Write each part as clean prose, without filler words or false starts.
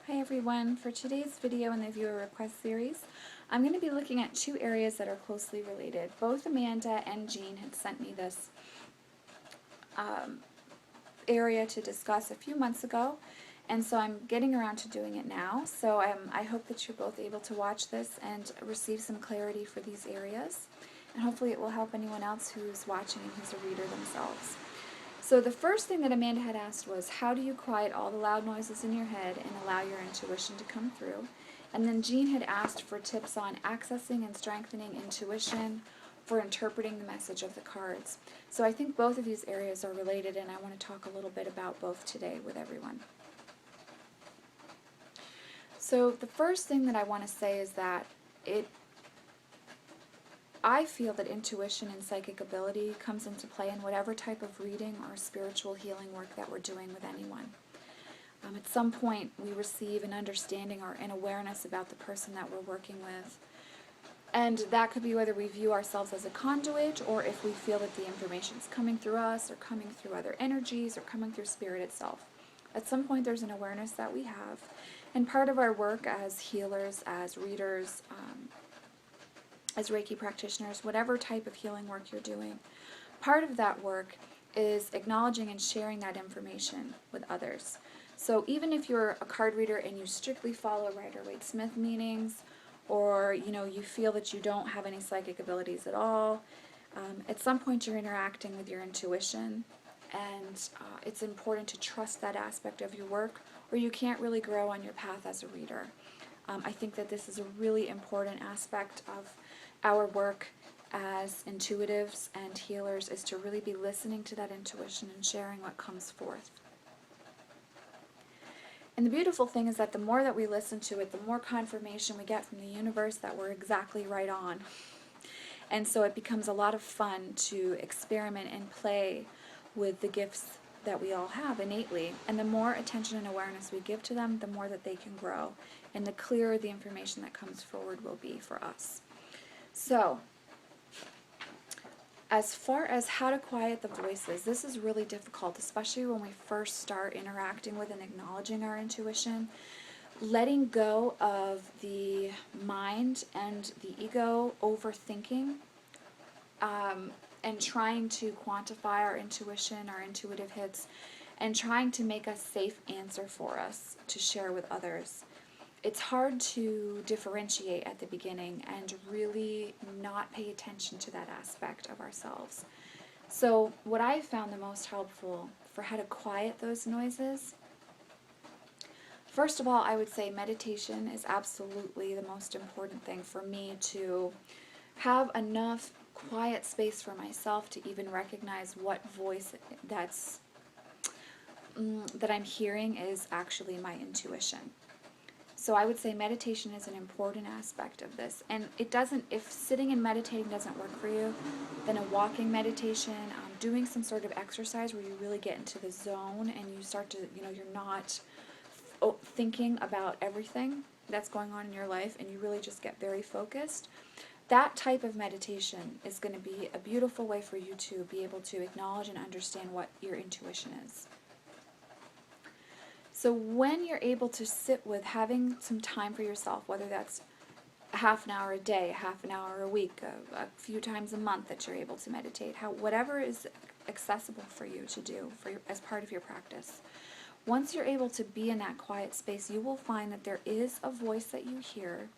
Hi everyone, for today's video in the viewer request series, I'm going to be looking at two areas that are closely related. Both Amanda and Jean had sent me this area to discuss a few months ago, and so I'm getting around to doing it now. So I hope that you're both able to watch this and receive some clarity for these areas, and hopefully it will help anyone else who's watching and who's a reader themselves. So the first thing that Amanda had asked was, how do you quiet all the loud noises in your head and allow your intuition to come through? And then Jean had asked for tips on accessing and strengthening intuition for interpreting the message of the cards. So I think both of these areas are related, and I want to talk a little bit about both today with everyone. So the first thing that I want to say is that I feel that intuition and psychic ability comes into play in whatever type of reading or spiritual healing work that we're doing with anyone. At some point, we receive an understanding or an awareness about the person that we're working with. And that could be whether we view ourselves as a conduit, or if we feel that the information is coming through us, or coming through other energies, or coming through spirit itself. At some point, there's an awareness that we have. And part of our work as healers, as readers, as Reiki practitioners, whatever type of healing work you're doing, part of that work is acknowledging and sharing that information with others. So even if you're a card reader and you strictly follow Rider-Waite-Smith meanings, or you feel that you don't have any psychic abilities at all, at some point you're interacting with your intuition, and it's important to trust that aspect of your work, or you can't really grow on your path as a reader. I think that this is a really important aspect of our work as intuitives and healers, is to really be listening to that intuition and sharing what comes forth. And the beautiful thing is that the more that we listen to it, the more confirmation we get from the universe that we're exactly right on. And so it becomes a lot of fun to experiment and play with the gifts that we all have innately. And the more attention and awareness we give to them, the more that they can grow, and the clearer the information that comes forward will be for us. So, as far as how to quiet the voices, this is really difficult, especially when we first start interacting with and acknowledging our intuition. Letting go of the mind and the ego overthinking, and trying to quantify our intuition, our intuitive hits, and trying to make a safe answer for us to share with others. It's hard to differentiate at the beginning and really not pay attention to that aspect of ourselves. So what I found the most helpful for how to quiet those noises, first of all, I would say meditation is absolutely the most important thing for me, to have enough quiet space for myself to even recognize what voice that I'm hearing is actually my intuition. So I would say meditation is an important aspect of this. And it doesn't, if sitting and meditating doesn't work for you, then a walking meditation, doing some sort of exercise where you really get into the zone and you start to, you're not thinking about everything that's going on in your life, and you really just get very focused. That type of meditation is going to be a beautiful way for you to be able to acknowledge and understand what your intuition is. So when you're able to sit with having some time for yourself, whether that's a half an hour a day, half an hour a week, a few times a month that you're able to meditate, whatever is accessible for you to do as part of your practice. Once you're able to be in that quiet space, you will find that there is a voice that you hear,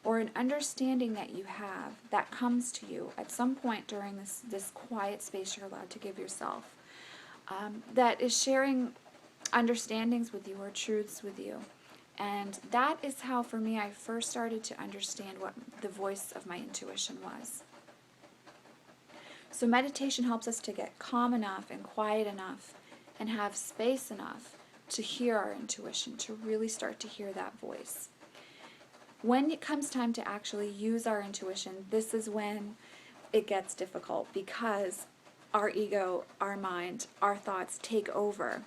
or an understanding that you have that comes to you at some point during this quiet space you're allowed to give yourself, that is sharing understandings with you or truths with you. And that is how, for me, I first started to understand what the voice of my intuition was. So meditation helps us to get calm enough and quiet enough and have space enough to hear our intuition, to really start to hear that voice. When it comes time to actually use our intuition, this is when it gets difficult, because our ego, our mind, our thoughts take over.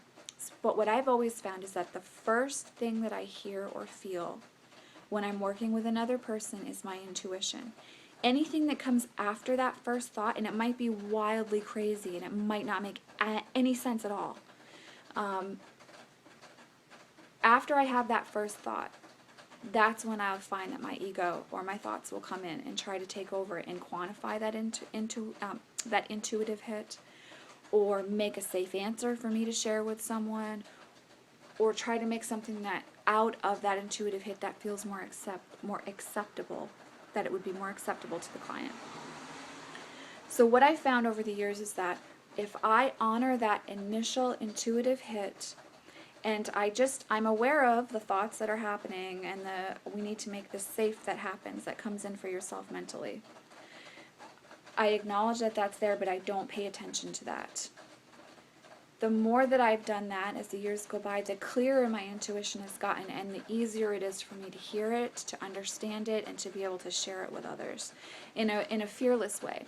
But what I've always found is that the first thing that I hear or feel when I'm working with another person is my intuition. Anything that comes after that first thought, and it might be wildly crazy and it might not make any sense at all, after I have that first thought, that's when I'll find that my ego or my thoughts will come in and try to take over and quantify that that intuitive hit, or make a safe answer for me to share with someone, or try to make something that out of that intuitive hit that feels more acceptable, that it would be more acceptable to the client. So what I found over the years is that if I honor that initial intuitive hit, and I'm aware of the thoughts that are happening, and we need to make this safe that happens, that comes in for yourself mentally. I acknowledge that that's there, but I don't pay attention to that. The more that I've done that as the years go by, the clearer my intuition has gotten, and the easier it is for me to hear it, to understand it, and to be able to share it with others in a fearless way.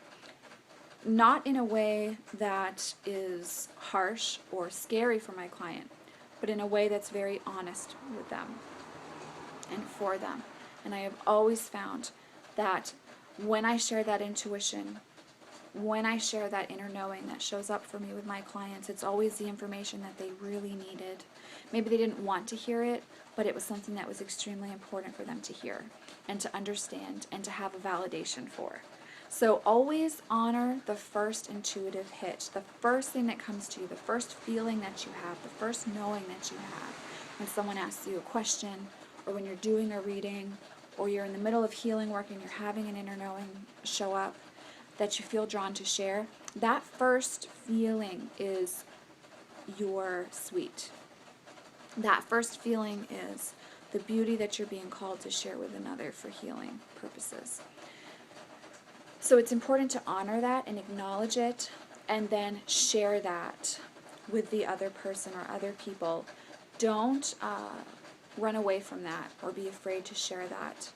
Not in a way that is harsh or scary for my client, but in a way that's very honest with them and for them. And I have always found that when I share that intuition, when I share that inner knowing that shows up for me with my clients, it's always the information that they really needed. Maybe they didn't want to hear it, but it was something that was extremely important for them to hear and to understand and to have a validation for. So always honor the first intuitive hit, the first thing that comes to you, the first feeling that you have, the first knowing that you have when someone asks you a question, or when you're doing a reading, or you're in the middle of healing work and you're having an inner knowing show up that you feel drawn to share. That first feeling is your sweet. That first feeling is the beauty that you're being called to share with another for healing purposes. So it's important to honor that and acknowledge it, and then share that with the other person or other people. Don't run away from that or be afraid to share that.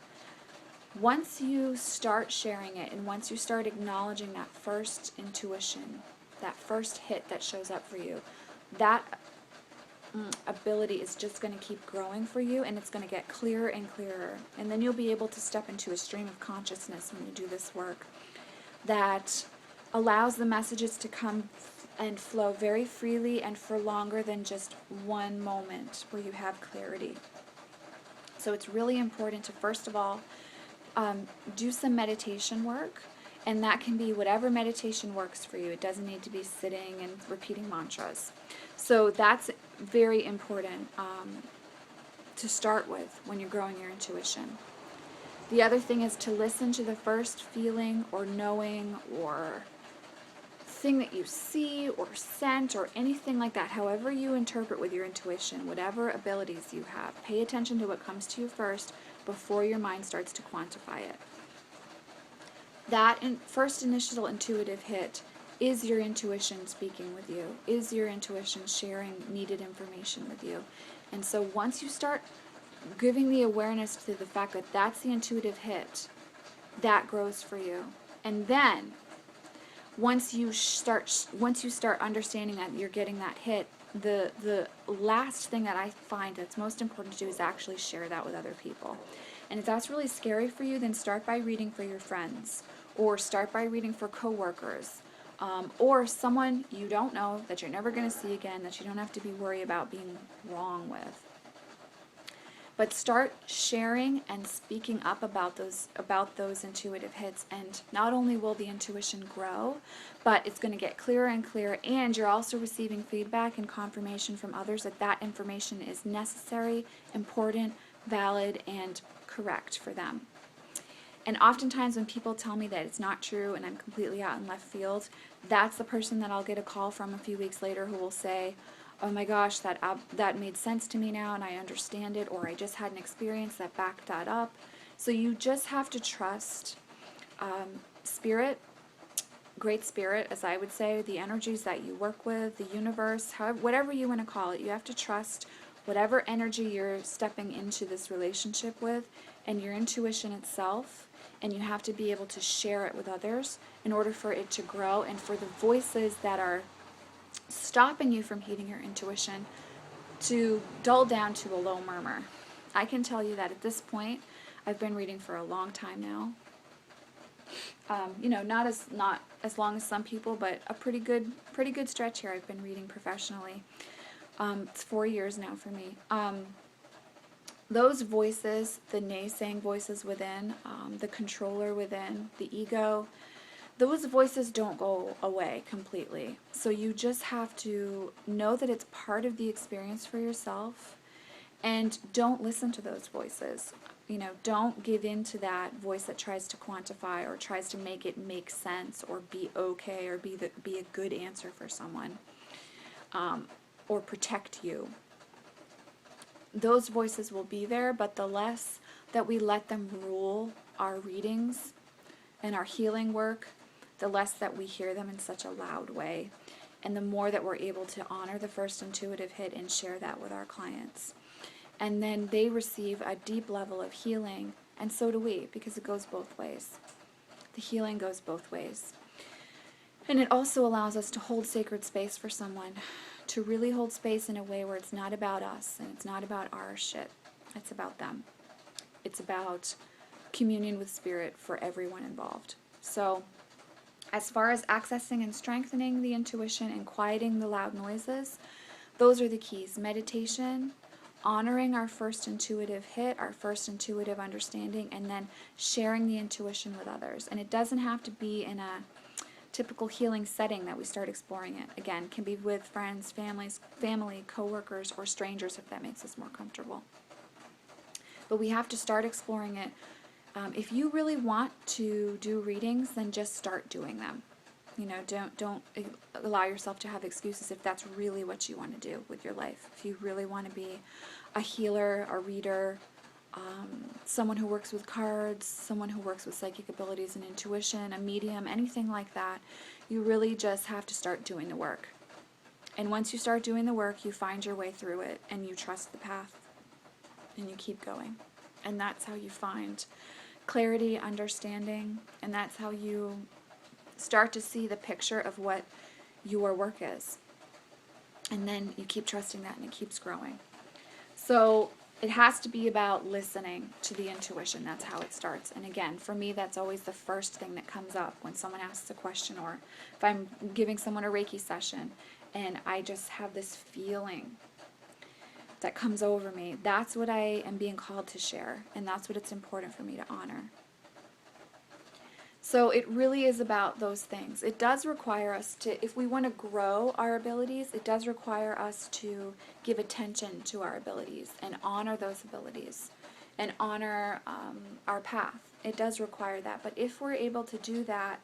Once you start sharing it, and once you start acknowledging that first intuition, that first hit that shows up for you, that ability is just going to keep growing for you, and it's going to get clearer and clearer. And then you'll be able to step into a stream of consciousness when you do this work that allows the messages to come and flow very freely and for longer than just one moment where you have clarity. So it's really important to, first of all, do some meditation work, and that can be whatever meditation works for you. It doesn't need to be sitting and repeating mantras. So that's very important to start with when you're growing your intuition. The other thing is to listen to the first feeling or knowing or thing that you see or scent or anything like that, however you interpret with your intuition, whatever abilities you have. Pay attention to what comes to you first before your mind starts to quantify it. That first initial intuitive hit is your intuition speaking with you, is your intuition sharing needed information with you. And so once you start giving the awareness to the fact that that's the intuitive hit, that grows for you. And then once you start understanding that you're getting that hit, the last thing that I find that's most important to do is actually share that with other people. And if that's really scary for you, then start by reading for your friends, or start by reading for coworkers, or someone you don't know that you're never going to see again, that you don't have to be worried about being wrong with. But start sharing and speaking up about those intuitive hits, and not only will the intuition grow, but it's going to get clearer and clearer, and you're also receiving feedback and confirmation from others that that information is necessary, important, valid, and correct for them. And oftentimes when people tell me that it's not true and I'm completely out in left field, that's the person that I'll get a call from a few weeks later who will say, oh my gosh, that made sense to me now and I understand it, or I just had an experience that backed that up. So you just have to trust spirit, great spirit, as I would say, the energies that you work with, the universe, whatever you want to call it. You have to trust whatever energy you're stepping into this relationship with and your intuition itself, and you have to be able to share it with others in order for it to grow and for the voices that are stopping you from heeding your intuition to dull down to a low murmur. I can tell you that at this point, I've been reading for a long time now. Not as long as some people, but a pretty good stretch here. I've been reading professionally. It's 4 years now for me. those voices, the naysaying voices within, the controller within, the ego, those voices don't go away completely. So you just have to know that it's part of the experience for yourself, and don't listen to those voices. You know, don't give in to that voice that tries to quantify or tries to make it make sense or be okay or be a good answer for someone, or protect you. Those voices will be there, but the less that we let them rule our readings and our healing work, the less that we hear them in such a loud way, and the more that we're able to honor the first intuitive hit and share that with our clients. And then they receive a deep level of healing, and so do we, because it goes both ways. The healing goes both ways. And it also allows us to hold sacred space for someone, to really hold space in a way where it's not about us and it's not about our shit. It's about them. It's about communion with spirit for everyone involved. So, as far as accessing and strengthening the intuition and quieting the loud noises, those are the keys. Meditation, honoring our first intuitive hit, our first intuitive understanding, and then sharing the intuition with others. And it doesn't have to be in a typical healing setting that we start exploring it. Again, it can be with friends, family, co-workers, or strangers if that makes us more comfortable. But we have to start exploring it. If you really want to do readings, then just start doing them. You know, don't allow yourself to have excuses if that's really what you want to do with your life. If you really want to be a healer, a reader, someone who works with cards, someone who works with psychic abilities and intuition, a medium, anything like that, you really just have to start doing the work. And once you start doing the work, you find your way through it, and you trust the path, and you keep going. And that's how you find clarity, understanding, and that's how you start to see the picture of what your work is. And then you keep trusting that, and it keeps growing. So it has to be about listening to the intuition. That's how it starts. And again, for me, that's always the first thing that comes up when someone asks a question, or if I'm giving someone a Reiki session and I just have this feeling that comes over me. That's what I am being called to share, and that's what it's important for me to honor. So it really is about those things. It does require us to, if we want to grow our abilities, it does require us to give attention to our abilities and honor those abilities and honor our path. It does require that. But if we're able to do that,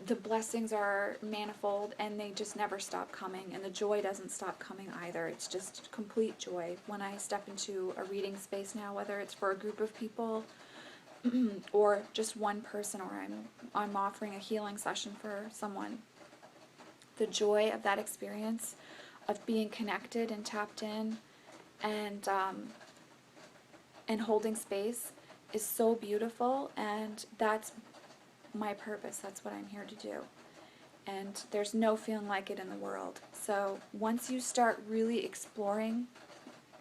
the blessings are manifold, and they just never stop coming, and the joy doesn't stop coming either. It's just complete joy. When I step into a reading space now, whether it's for a group of people or just one person, or I'm offering a healing session for someone, the joy of that experience of being connected and tapped in and holding space is so beautiful, and that's my purpose. That's what I'm here to do. And there's no feeling like it in the world. So once you start really exploring,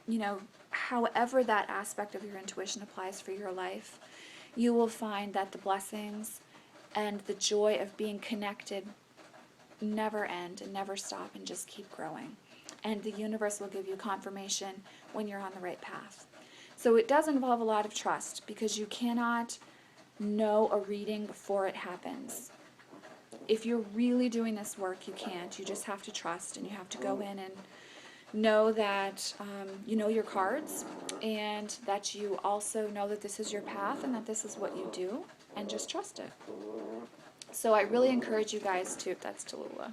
you know, however that aspect of your intuition applies for your life, you will find that the blessings and the joy of being connected never end and never stop and just keep growing. And the universe will give you confirmation when you're on the right path. So it does involve a lot of trust, because you cannot know a reading before it happens. If you're really doing this work, you can't. You just have to trust, and you have to go in and know that you know your cards, and that you also know that this is your path and that this is what you do, and just trust it. So I really encourage you guys to, that's Tallulah.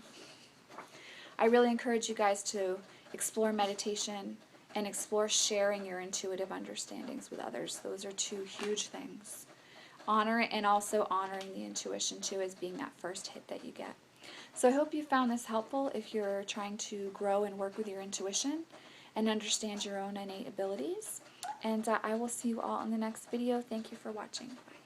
I really encourage you guys to explore meditation and explore sharing your intuitive understandings with others. Those are two huge things. Honor it, and also honoring the intuition too as being that first hit that you get. So I hope you found this helpful if you're trying to grow and work with your intuition and understand your own innate abilities. And I will see you all in the next video. Thank you for watching. Bye.